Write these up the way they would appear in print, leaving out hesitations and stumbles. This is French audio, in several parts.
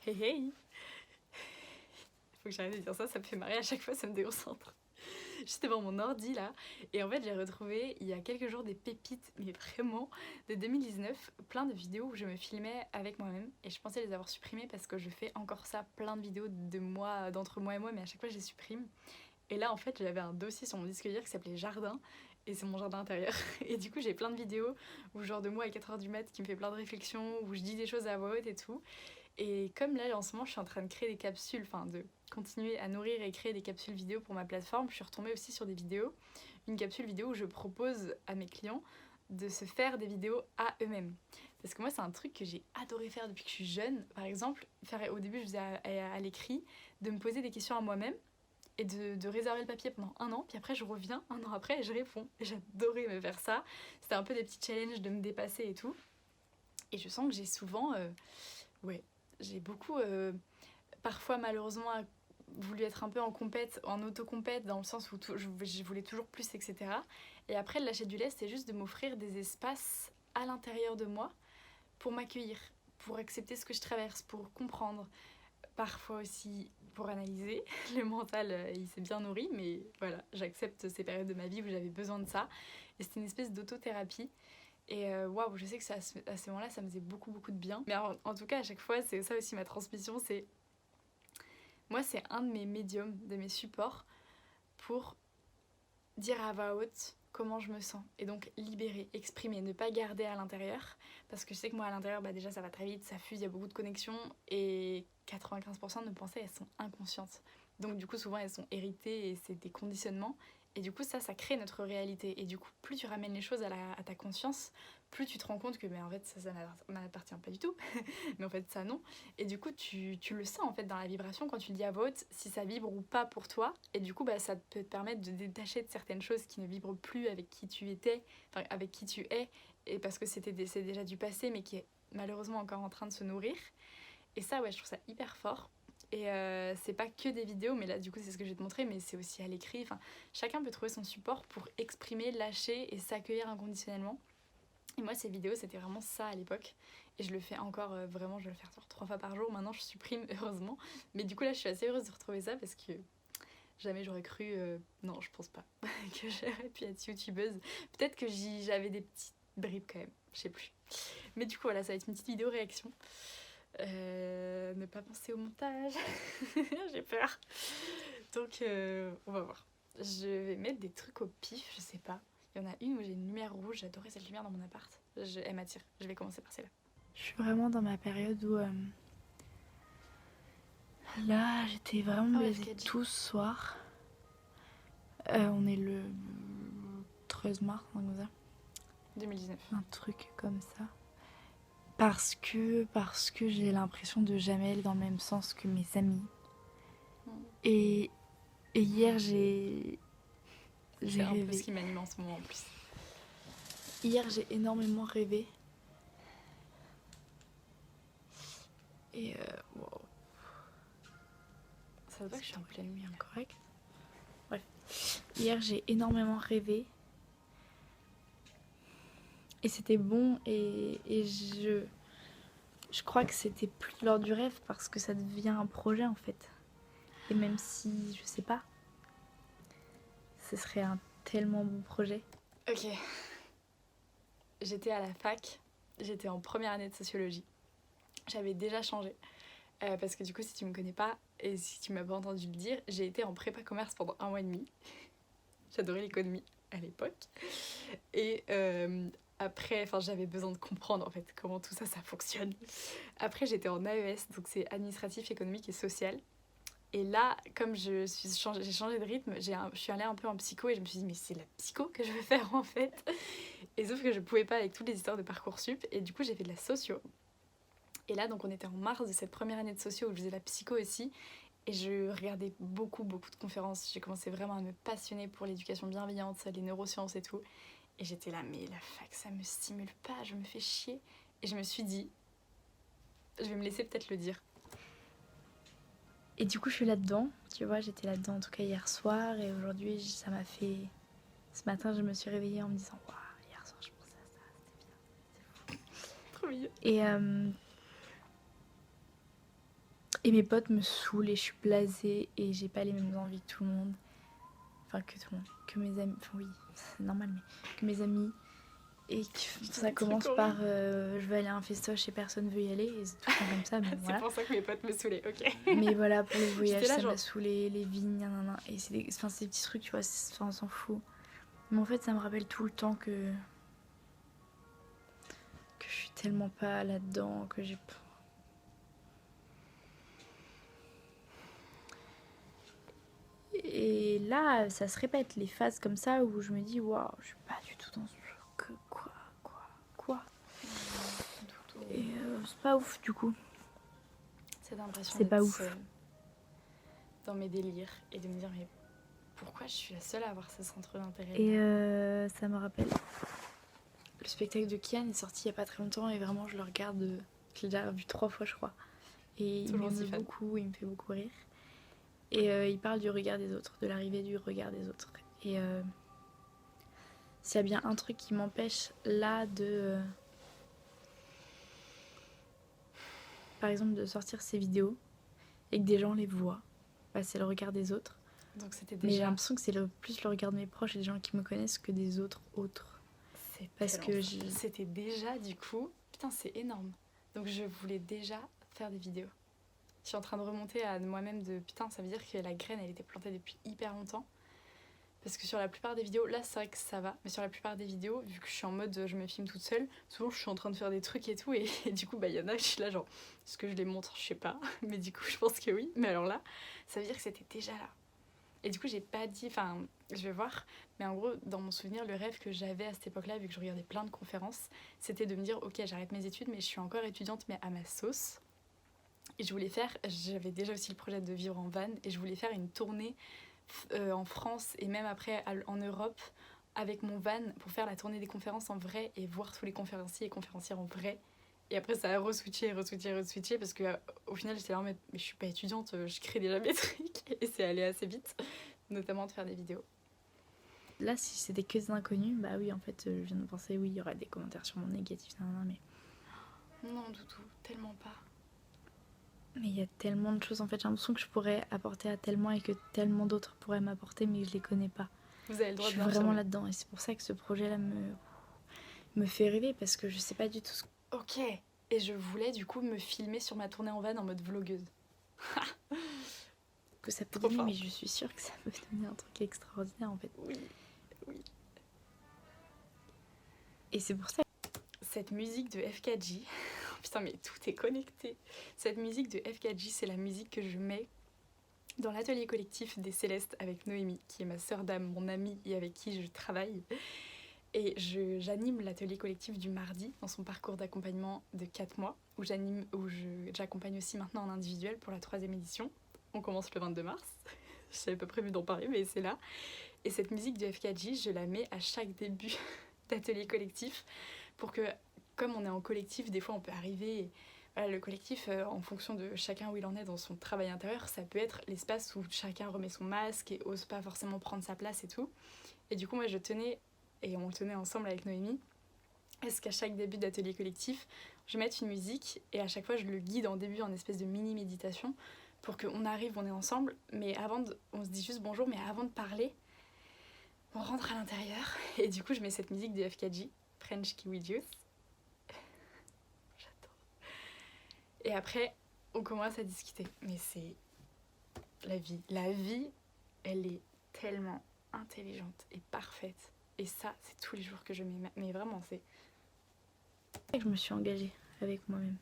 Hey hey. Faut que j'arrête de dire ça me fait marrer à chaque fois, ça me déconcentre. J'étais devant mon ordi là, et en fait j'ai retrouvé il y a quelques jours des pépites, mais vraiment, de 2019, plein de vidéos où je me filmais avec moi-même, et je pensais les avoir supprimées parce que je fais encore ça, plein de vidéos de moi, d'entre moi et moi, mais à chaque fois je les supprime. Et là en fait j'avais un dossier sur mon disque dur qui s'appelait Jardin, et c'est mon jardin intérieur. Et du coup j'ai plein de vidéos où genre de moi à 4h du mat qui me fait plein de réflexions, où je dis des choses à voix haute et tout. Et comme là, en ce moment, je suis en train de créer des capsules, enfin de continuer à nourrir et créer des capsules vidéo pour ma plateforme, je suis retombée aussi sur des vidéos, une capsule vidéo où je propose à mes clients de se faire des vidéos à eux-mêmes. Parce que moi, c'est un truc que j'ai adoré faire depuis que je suis jeune. Par exemple, au début, je faisais à l'écrit, de me poser des questions à moi-même et de réserver le papier pendant un an, puis après je reviens un an après et je réponds. Et j'adorais me faire ça. C'était un peu des petits challenges de me dépasser et tout. Et je sens que j'ai souvent... ouais, j'ai beaucoup, parfois malheureusement, voulu être un peu en compète, en auto-compète, dans le sens où je voulais toujours plus, etc. Et après, le lâcher du lest, c'est juste de m'offrir des espaces à l'intérieur de moi pour m'accueillir, pour accepter ce que je traverse, pour comprendre. Parfois aussi pour analyser. Le mental, il s'est bien nourri, mais voilà, j'accepte ces périodes de ma vie où j'avais besoin de ça. Et c'était une espèce d'autothérapie. Et waouh, je sais que à ce moment-là, ça me faisait beaucoup, beaucoup de bien. Mais en tout cas, à chaque fois, c'est ça aussi ma transmission, c'est... Moi, c'est un de mes médiums, de mes supports pour dire à voix haute comment je me sens. Et donc libérer, exprimer, ne pas garder à l'intérieur. Parce que je sais que moi, à l'intérieur, bah, déjà, ça va très vite, ça fuse, il y a beaucoup de connexions. Et 95% de nos pensées, elles sont inconscientes. Donc du coup, souvent, elles sont héritées et c'est des conditionnements. Et du coup, ça crée notre réalité. Et du coup, plus tu ramènes les choses à ta conscience, plus tu te rends compte que mais en fait, ça n'appartient pas du tout. Mais en fait, ça, non. Et du coup, tu le sens en fait dans la vibration quand tu le dis à voix haute, si ça vibre ou pas pour toi. Et du coup, bah, ça peut te permettre de détacher de certaines choses qui ne vibrent plus avec qui tu étais, enfin avec qui tu es. Et parce que c'est déjà du passé, mais qui est malheureusement encore en train de se nourrir. Et ça, ouais, je trouve ça hyper fort. Et c'est pas que des vidéos, mais là, du coup, c'est ce que je vais te montrer, mais c'est aussi à l'écrit. Enfin, chacun peut trouver son support pour exprimer, lâcher et s'accueillir inconditionnellement. Et moi, ces vidéos, c'était vraiment ça à l'époque. Et je le fais encore, vraiment, je vais le faire genre 3 fois par jour. Maintenant, je supprime, heureusement. Mais du coup, là, je suis assez heureuse de retrouver ça parce que jamais j'aurais cru, non, je pense pas, que j'aurais pu être youtubeuse. Peut-être que j'avais des petites bribes quand même, je sais plus. Mais du coup, voilà, ça va être une petite vidéo réaction. Ne pas penser au montage, j'ai peur. Donc, on va voir. Je vais mettre des trucs au pif, je sais pas. Il y en a une où j'ai une lumière rouge, j'adorais cette lumière dans mon appart. Elle m'attire, je vais commencer par celle-là. Je suis vraiment dans ma période où... Là, j'étais vraiment blasée tout ce soir. On est le 13 mars, un comme ça. 2019. Un truc comme ça. Parce que j'ai l'impression de jamais aller dans le même sens que mes amis. Et hier, j'ai rêvé. C'est un peu ce qui m'anime en ce moment en plus. Hier, j'ai énormément rêvé. Et wow. Ça veut pas que je suis en pleine nuit, correct? Bref. Hier, j'ai énormément rêvé. Et c'était bon. Et je crois que c'était plus de l'ordre du rêve parce que ça devient un projet en fait. Et même si, je sais pas, ce serait un tellement beau projet. Ok. J'étais à la fac, j'étais en première année de sociologie. J'avais déjà changé. Parce que du coup, si tu me connais pas et si tu m'as pas entendu le dire, j'ai été en prépa commerce pendant 1 mois et demi. J'adorais l'économie à l'époque. Et après, j'avais besoin de comprendre en fait comment tout ça fonctionne. Après, j'étais en AES, donc c'est administratif, économique et social. Et là, comme j'ai changé de rythme, je suis allée un peu en psycho et je me suis dit mais c'est la psycho que je veux faire en fait. Et sauf que je pouvais pas avec toutes les histoires de Parcoursup et du coup j'ai fait de la socio. Et là donc on était en mars de cette première année de socio où je faisais la psycho aussi et je regardais beaucoup de conférences. J'ai commencé vraiment à me passionner pour l'éducation bienveillante, les neurosciences et tout. Et j'étais là mais la fac ça me stimule pas, je me fais chier. Et je me suis dit, je vais me laisser peut-être le dire. Et du coup, je suis là-dedans, tu vois, j'étais là-dedans en tout cas hier soir et aujourd'hui, ça m'a fait... Ce matin, je me suis réveillée en me disant, waouh, hier soir, je pensais à ça, c'était bien, c'est fou. Trop mignon. Et Et mes potes me saoulent et je suis blasée et j'ai pas les mêmes envies que tout le monde. Enfin, que tout le monde. Que mes amis. Enfin, oui, c'est normal, mais que mes amis. Et que ça commence par je vais aller à un festoche et personne veut y aller. Et c'est tout le temps comme ça, mais voilà. C'est pour ça que mes potes me saoulaient, ok. Mais voilà, pour les voyages, là, ça genre... m'a saoulé, les vignes, nanana. Et c'est des petits trucs, tu vois, on s'en fout. Mais en fait, ça me rappelle tout le temps que je suis tellement pas là-dedans, que j'ai... Et là, ça se répète, les phases comme ça où je me dis, waouh, je suis pas du tout dans ce truc. Quoi. Et c'est pas ouf, du coup. Cette impression c'est pas d'être ouf. seule dans mes délires et de me dire, mais pourquoi je suis la seule à avoir ce centre d'intérêt? Et ça me rappelle. Le spectacle de Kian est sorti il y a pas très longtemps et vraiment, je le regarde. Je l'ai déjà vu 3 fois, je crois. Et il m'aime beaucoup, il me fait beaucoup rire. Et il parle du regard des autres, de l'arrivée du regard des autres. Et s'il y a bien un truc qui m'empêche là de... par exemple, de sortir ces vidéos et que des gens les voient, bah, c'est le regard des autres. Donc c'était Mais déjà... j'ai l'impression que c'est plus le regard de mes proches et des gens qui me connaissent que des autres. Parce que c'était déjà, du coup... Putain, c'est énorme. Donc je voulais déjà faire des vidéos. Je suis en train de remonter à moi-même de... Putain, ça veut dire que la graine, elle était plantée depuis hyper longtemps. Parce que sur la plupart des vidéos, là c'est vrai que ça va, mais sur la plupart des vidéos, vu que je suis en mode je me filme toute seule, souvent je suis en train de faire des trucs et tout, et du coup, bah il y en a, je suis là genre, est-ce que je les montre? Je sais pas, mais du coup, je pense que oui. Mais alors là, ça veut dire que c'était déjà là. Et du coup, j'ai pas dit, enfin, je vais voir, mais en gros, dans mon souvenir, le rêve que j'avais à cette époque-là, vu que je regardais plein de conférences, c'était de me dire, ok, j'arrête mes études, mais je suis encore étudiante, mais à ma sauce. Et j'avais déjà aussi le projet de vivre en van, et je voulais faire une tournée en France et même après en Europe avec mon van pour faire la tournée des conférences en vrai et voir tous les conférenciers et conférencières en vrai. Et après ça a re-switché parce que au final j'étais là mais je suis pas étudiante, je crée déjà mes trucs et c'est allé assez vite, notamment de faire des vidéos. Là, si c'était que des inconnus, bah oui, en fait, je viens de penser, oui, il y aurait des commentaires sûrement négatifs, mais... Non, du tout, tellement pas. Mais il y a tellement de choses, en fait, j'ai l'impression que je pourrais apporter à tellement et que tellement d'autres pourraient m'apporter, mais je les connais pas. Vous avez le droit de Je suis vraiment là-dedans et c'est pour ça que ce projet-là me fait rêver parce que je sais pas du tout ce... Ok, et je voulais du coup me filmer sur ma tournée en van en mode vlogueuse. Que ça peut donner, mais je suis sûre que ça peut donner un truc extraordinaire en fait. Oui. Et c'est pour ça. Cette musique de FKJ, putain mais tout est connecté. Cette musique de FKJ, c'est la musique que je mets dans l'atelier collectif des Célestes avec Noémie, qui est ma sœur d'âme, mon amie et avec qui je travaille. Et j'anime l'atelier collectif du mardi dans son parcours d'accompagnement de 4 mois, où j'accompagne aussi maintenant en individuel pour la 3e édition. On commence le 22 mars. Je n'avais pas prévu d'en parler, mais c'est là. Et cette musique de FKJ, je la mets à chaque début d'atelier collectif pour que, comme on est en collectif, des fois on peut arriver... Voilà, le collectif, en fonction de chacun où il en est dans son travail intérieur, ça peut être l'espace où chacun remet son masque et ose pas forcément prendre sa place et tout. Et du coup, moi, je tenais, et on le tenait ensemble avec Noémie, à ce qu'à chaque début d'atelier collectif, je mette une musique et à chaque fois, je le guide en début en espèce de mini-méditation pour qu'on arrive, on est ensemble, mais on se dit juste bonjour, mais avant de parler, on rentre à l'intérieur. Et du coup, je mets cette musique de FKJ, French Kiwi Juice. Et après, on commence à discuter. Mais c'est la vie. La vie, elle est tellement intelligente et parfaite. Et ça, c'est tous les jours que je mets. Mais vraiment, c'est... Je me suis engagée avec moi-même.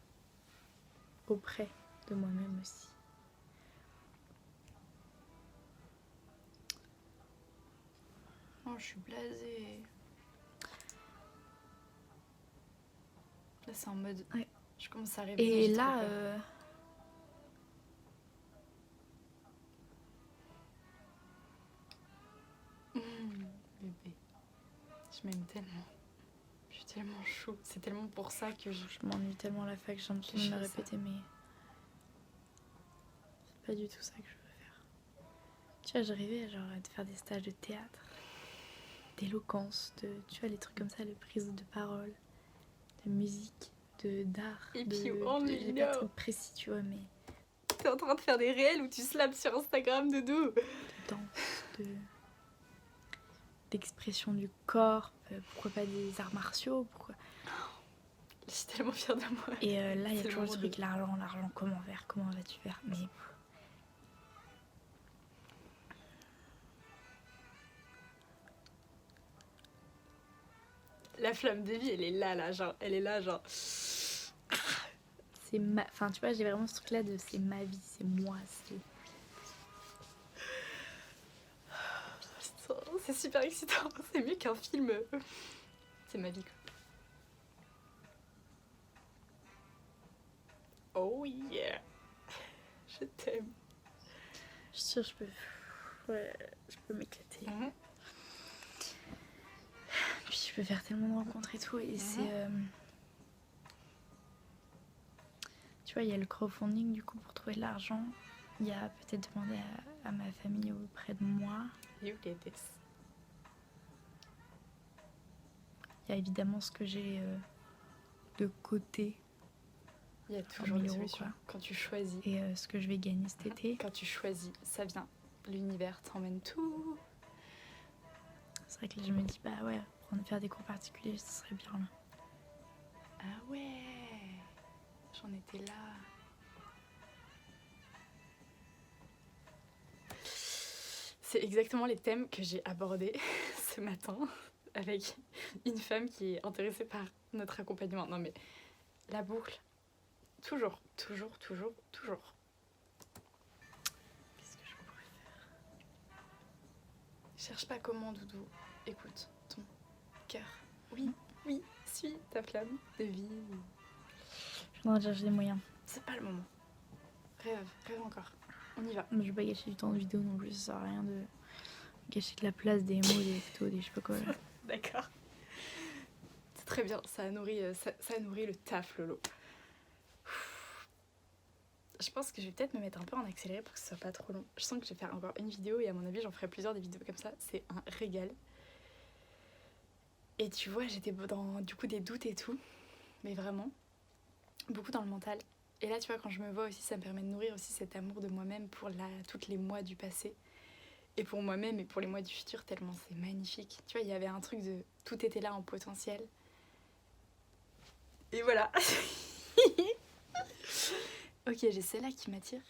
Auprès de moi-même aussi. Oh, je suis blasée. Là, c'est en mode... Ouais. Je commence à rêver. Et là... Bébé. Je m'aime tellement. Je suis tellement chou. C'est tellement pour ça que je m'ennuie tellement à la fac. J'ai l'impression de me répéter, mais... C'est pas du tout ça que je veux faire. Tu vois, j'arrivais genre à faire des stages de théâtre, d'éloquence, tu vois, les trucs comme ça, les prises de parole, de musique, d'art. Et j'ai pas de trucs précis, tu vois, mais T'es en train de faire des réels où tu slaps sur Instagram, Doudou. D'expression du corps, pourquoi pas des arts martiaux, pourquoi... Je suis tellement fière de moi. Et là, il y a C'est toujours le le truc, l'argent, comment faire, comment vas-tu faire, mais... La flamme de vie, elle est là, genre. Elle est là, genre. C'est ma... Enfin, tu vois, j'ai vraiment ce truc-là de c'est ma vie, c'est moi, c'est... C'est super excitant. C'est mieux qu'un film. C'est ma vie, quoi. Oh yeah. Je t'aime. Je suis sûre, je peux m'éclater. Puis je peux faire tellement de rencontres et tout, et c'est... Tu vois, il y a le crowdfunding, du coup, pour trouver de l'argent. Il y a peut-être demander à ma famille auprès de moi. You did this. Il y a évidemment ce que j'ai de côté. Il y a toujours des 1 000 solutions. quoi. Quand tu choisis. Et ce que je vais gagner cet été. Quand tu choisis, ça vient. L'univers t'emmène tout. C'est vrai que là, je me dis, bah ouais, faire des cours particuliers, ce serait bien là. Ah ouais, j'en étais là. C'est exactement les thèmes que j'ai abordés ce matin avec une femme qui est intéressée par notre accompagnement. Non mais la boucle, toujours. Qu'est-ce que je pourrais faire? Cherche pas comment, Doudou. Écoute ton cœur. Oui, suis ta flamme de vie. Je voudrais chercher des moyens. C'est pas le moment. Rêve encore. On y va. Mais je vais pas gâcher du temps de vidéo non plus, ça sert à rien de gâcher de la place, des mots, des photos, des je sais pas quoi. D'accord. C'est très bien, ça a nourri le taf, Lolo. Je pense que je vais peut-être me mettre un peu en accéléré pour que ce soit pas trop long. Je sens que je vais faire encore une vidéo et à mon avis j'en ferai plusieurs des vidéos comme ça. C'est un régal. Et tu vois, j'étais dans du coup des doutes et tout. Mais vraiment, beaucoup dans le mental. Et là, tu vois, quand je me vois aussi, ça me permet de nourrir aussi cet amour de moi-même pour toutes les mois du passé. Et pour moi-même et pour les mois du futur, tellement c'est magnifique. Tu vois, il y avait un truc de tout était là en potentiel. Et voilà. Ok, j'ai celle-là qui m'attire.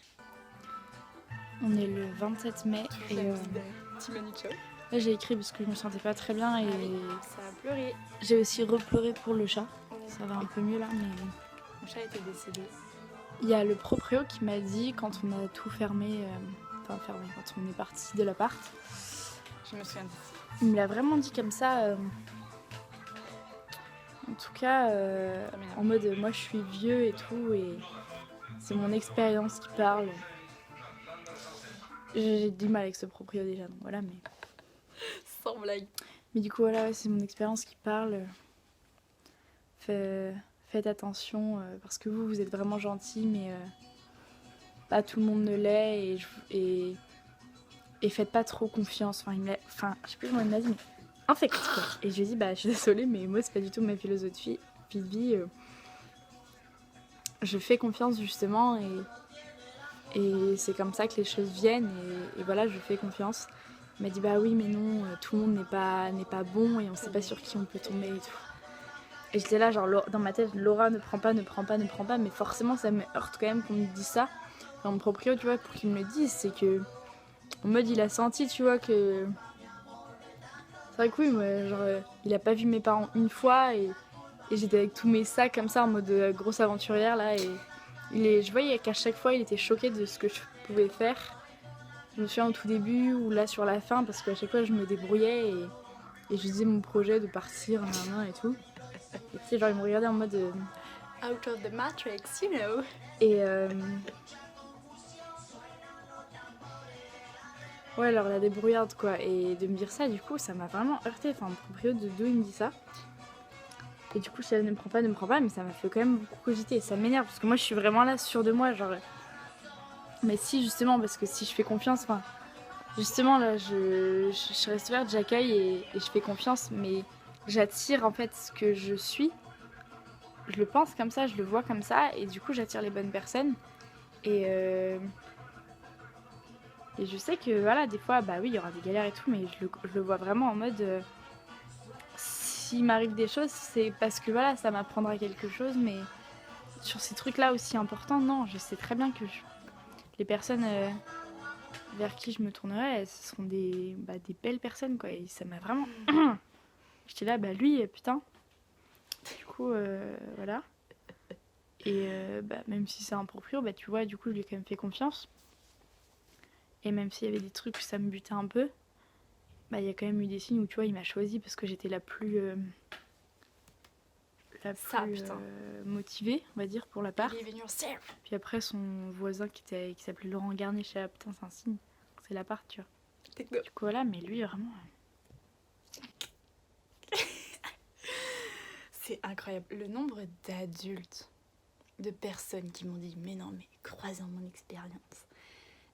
On est le 27 mai et là j'ai écrit parce que je me sentais pas très bien et ça a pleuré. J'ai aussi repleuré pour le chat. Ça va un peu mieux là, mais... Mon chat était décédé. Il y a le proprio qui m'a dit quand on a tout fermé, quand on est parti de l'appart. Je me souviens de ça. Il me l'a vraiment dit comme ça. En tout cas, en mode moi je suis vieux et tout, et c'est mon expérience qui parle. J'ai du mal avec ce proprio déjà, donc voilà, mais... Sans blague. Mais du coup, voilà, ouais, c'est mon expérience qui parle. Faites attention, parce que vous êtes vraiment gentils, mais pas tout le monde ne l'est, et faites pas trop confiance. Je sais plus comment il m'a dit, mais en fait, quoi. Et je lui ai dit, bah, je suis désolée, mais moi, c'est pas du tout ma philosophie de vie. Je fais confiance, justement, et c'est comme ça que les choses viennent, et voilà, je fais confiance. Il m'a dit, bah oui, mais non, tout le monde n'est pas bon, et on sait pas sur qui on peut tomber et tout. Et j'étais là, genre, dans ma tête, Laura ne prend pas, mais forcément, ça me heurte quand même qu'on me dise ça. Enfin, mon proprio, tu vois, pour qu'il me le dise, c'est que, en mode, il a senti, tu vois, que... C'est vrai que oui, moi, genre, il a pas vu mes parents une fois, et j'étais avec tous mes sacs comme ça, en mode grosse aventurière, là, et je voyais qu'à chaque fois, il était choqué de ce que je pouvais faire. Je me souviens au tout début, ou là, sur la fin, parce qu'à chaque fois, je me débrouillais, et je disais mon projet de partir, et tout. Et tu sais, genre, ils me regardaient en mode... Out of the Matrix, you know. Et ouais, alors la débrouillarde, quoi. Et de me dire ça, du coup, ça m'a vraiment heurté. Enfin, mon proprio de dos, il me dit ça. Et du coup, je ne me prends pas, mais ça m'a fait quand même beaucoup cogiter. Et ça m'énerve, parce que moi, je suis vraiment là, sûre de moi, genre... Mais si, justement, parce que si je fais confiance, enfin... Justement, là, je reste ouverte, j'accueille et je fais confiance, mais... J'attire en fait ce que je suis, je le pense comme ça, je le vois comme ça, et du coup j'attire les bonnes personnes. Et, et je sais que voilà, des fois, bah oui, il y aura des galères et tout, mais je le vois vraiment en mode s'il m'arrive des choses, c'est parce que voilà, ça m'apprendra quelque chose, mais sur ces trucs-là aussi importants, non, je sais très bien que les personnes vers qui je me tournerai, ce seront des belles personnes, quoi. Et ça m'a vraiment. J'étais là, bah lui, putain. Du coup, voilà. Et même si c'est un proprio, bah tu vois, du coup, je lui ai quand même fait confiance. Et même s'il y avait des trucs où ça me butait un peu, bah il y a quand même eu des signes où tu vois, il m'a choisi parce que j'étais la plus motivée, on va dire, pour la part. Puis après, son voisin qui s'appelait Laurent Garnier, je sais, putain, c'est un signe. C'est la part, tu vois. Du coup, voilà, mais lui, vraiment. C'est incroyable. Le nombre d'adultes, de personnes qui m'ont dit mais non, mais croisant mon expérience.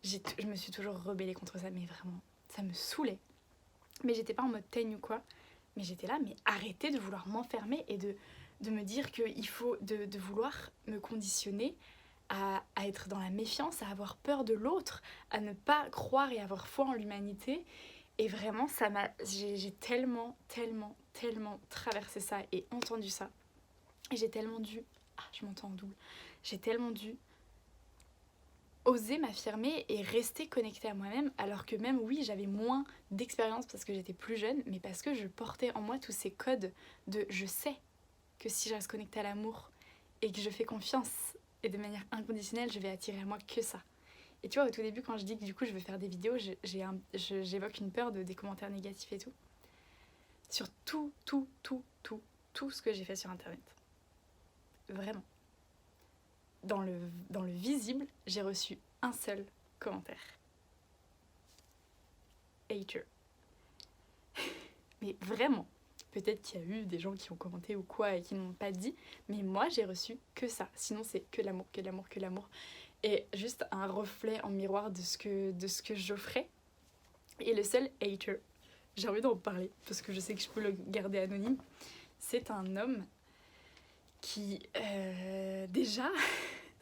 Je me suis toujours rebellée contre ça, mais vraiment, ça me saoulait. Mais j'étais pas en mode teigne ou quoi. Mais j'étais là, mais arrêtez de vouloir m'enfermer et de me dire qu'il faut de vouloir me conditionner à être dans la méfiance, à avoir peur de l'autre, à ne pas croire et avoir foi en l'humanité. Et vraiment, j'ai tellement traversé ça et entendu ça. Et j'ai tellement dû... Ah, je m'entends en double. J'ai tellement dû oser m'affirmer et rester connectée à moi-même, alors que même, oui, j'avais moins d'expérience parce que j'étais plus jeune, mais parce que je portais en moi tous ces codes de je sais que si je reste connectée à l'amour et que je fais confiance et de manière inconditionnelle, je vais attirer à moi que ça. Et tu vois, au tout début, quand je dis que du coup je veux faire des vidéos, j'évoque une peur des commentaires négatifs et tout. Sur tout ce que j'ai fait sur Internet. Vraiment. Dans le visible, j'ai reçu un seul commentaire. Hater. Mais vraiment. Peut-être qu'il y a eu des gens qui ont commenté ou quoi et qui n'ont pas dit, mais moi j'ai reçu que ça. Sinon c'est que l'amour, que l'amour, que l'amour. Et juste un reflet en miroir de ce que j'offrais. Et le seul hater, j'ai envie d'en parler parce que je sais que je peux le garder anonyme, c'est un homme qui déjà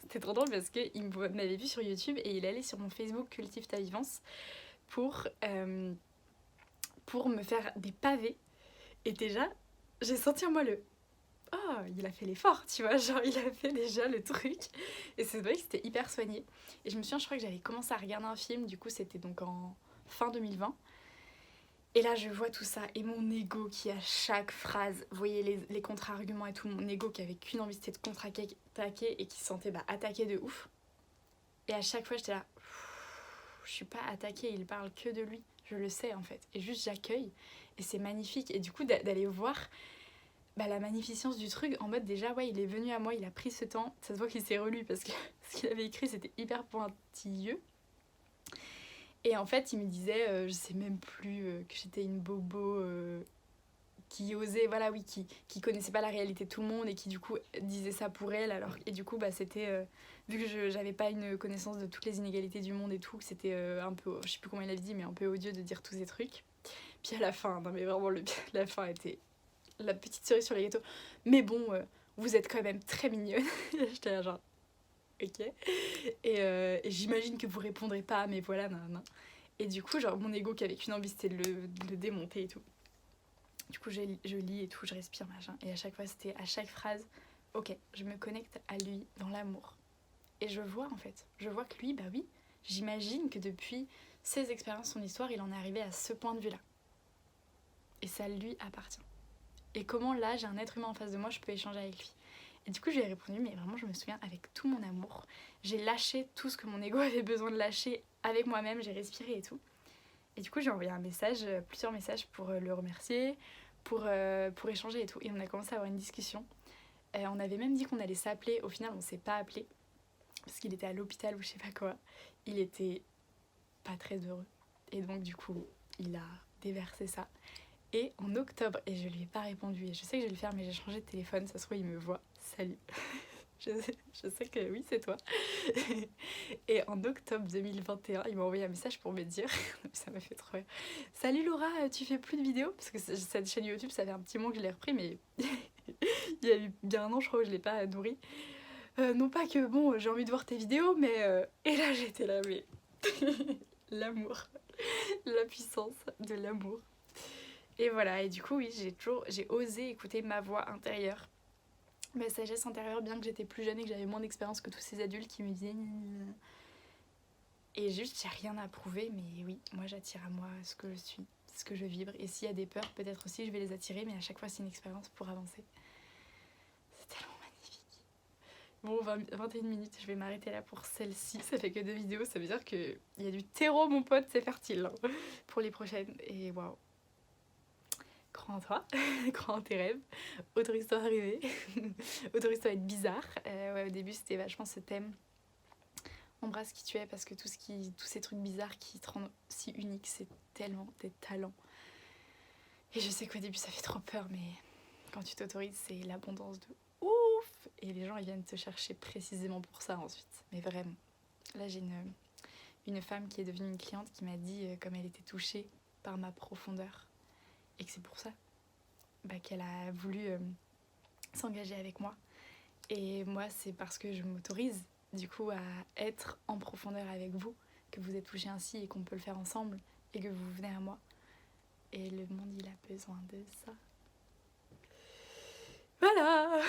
c'était trop drôle parce qu'il m'avait vu sur YouTube et il allait sur mon Facebook Cultive ta vivance pour me faire des pavés. Et déjà j'ai senti en moi le oh, il a fait l'effort, tu vois, genre il a fait déjà le truc. Et c'est vrai que c'était hyper soigné. Et je me souviens, je crois que j'avais commencé à regarder un film, du coup c'était donc en fin 2020. Et là je vois tout ça, et mon ego qui à chaque phrase, vous voyez les contre-arguments et tout, mon ego qui avait qu'une envie c'était de contre-attaquer et qui se sentait attaqué de ouf. Et à chaque fois j'étais là, je suis pas attaquée, il parle que de lui, je le sais en fait. Et juste j'accueille, et c'est magnifique. Et du coup d'aller voir la magnificence du truc, en mode déjà ouais il est venu à moi, il a pris ce temps, ça se voit qu'il s'est relu parce que ce qu'il avait écrit c'était hyper pointilleux. Et en fait il me disait, je sais même plus, que j'étais une bobo qui osait, voilà oui, qui connaissait pas la réalité de tout le monde et qui du coup disait ça pour elle, alors et du coup c'était, vu que j'avais pas une connaissance de toutes les inégalités du monde et tout, c'était un peu, je sais plus comment il avait dit, mais un peu odieux de dire tous ces trucs. Puis à la fin, non mais vraiment la fin était la petite cerise sur les gâteaux. Mais bon, vous êtes quand même très mignonne. J'étais là genre, ok. Et j'imagine que vous répondrez pas, mais voilà, nan. Et du coup, genre, mon ego qui avait qu'une envie, c'était de le démonter et tout. Du coup, je lis et tout, je respire, machin. Et à chaque fois, c'était à chaque phrase, ok, je me connecte à lui dans l'amour. Et je vois, en fait, je vois que lui, bah oui, j'imagine que depuis ses expériences, son histoire, il en est arrivé à ce point de vue-là. Et ça lui appartient. Et comment là, j'ai un être humain en face de moi, je peux échanger avec lui. Et du coup, je lui ai répondu, mais vraiment, je me souviens, avec tout mon amour, j'ai lâché tout ce que mon ego avait besoin de lâcher avec moi-même, j'ai respiré et tout. Et du coup, j'ai envoyé un message, plusieurs messages pour le remercier, pour échanger et tout. Et on a commencé à avoir une discussion. On avait même dit qu'on allait s'appeler. Au final, on s'est pas appelé parce qu'il était à l'hôpital ou je sais pas quoi. Il était pas très heureux. Et donc, du coup, il a déversé ça. Et en octobre, et je lui ai pas répondu, et je sais que je vais le faire, mais j'ai changé de téléphone, ça se trouve il me voit, salut. je sais que oui, c'est toi. Et en octobre 2021, il m'a envoyé un message pour me dire, ça m'a fait trop rire, salut Laura, tu fais plus de vidéos? Parce que cette chaîne YouTube, ça fait un petit moment que je l'ai repris, mais il y a eu bien un an, je crois, où je l'ai pas nourrie. Non pas que, bon, j'ai envie de voir tes vidéos, mais... Et là, j'étais là, mais... L'amour. La puissance de l'amour. Et voilà, et du coup, oui, j'ai osé écouter ma voix intérieure. Ma sagesse intérieure, bien que j'étais plus jeune et que j'avais moins d'expérience que tous ces adultes qui me disaient... Et juste, j'ai rien à prouver, mais oui, moi j'attire à moi ce que je suis, ce que je vibre. Et s'il y a des peurs, peut-être aussi je vais les attirer, mais à chaque fois c'est une expérience pour avancer. C'est tellement magnifique. Bon, 21 minutes, je vais m'arrêter là pour celle-ci. Ça fait que 2 vidéos, ça veut dire qu'il y a du terreau, mon pote, c'est fertile hein, pour les prochaines. Et waouh! Crois en toi, crois en tes rêves. Autorise-toi à rêver. Autorise-toi à être bizarre. Ouais, au début, c'était vachement ce thème. Embrasse qui tu es parce que tous ces trucs bizarres qui te rendent si unique, c'est tellement tes talents. Et je sais qu'au début ça fait trop peur, mais quand tu t'autorises, c'est l'abondance de ouf. Et les gens ils viennent te chercher précisément pour ça ensuite. Mais vraiment. Là j'ai une femme qui est devenue une cliente qui m'a dit comme elle était touchée par ma profondeur. Et que c'est pour ça qu'elle a voulu s'engager avec moi. Et moi c'est parce que je m'autorise du coup à être en profondeur avec vous, que vous êtes touchés ainsi et qu'on peut le faire ensemble et que vous venez à moi. Et le monde, il a besoin de ça. Voilà.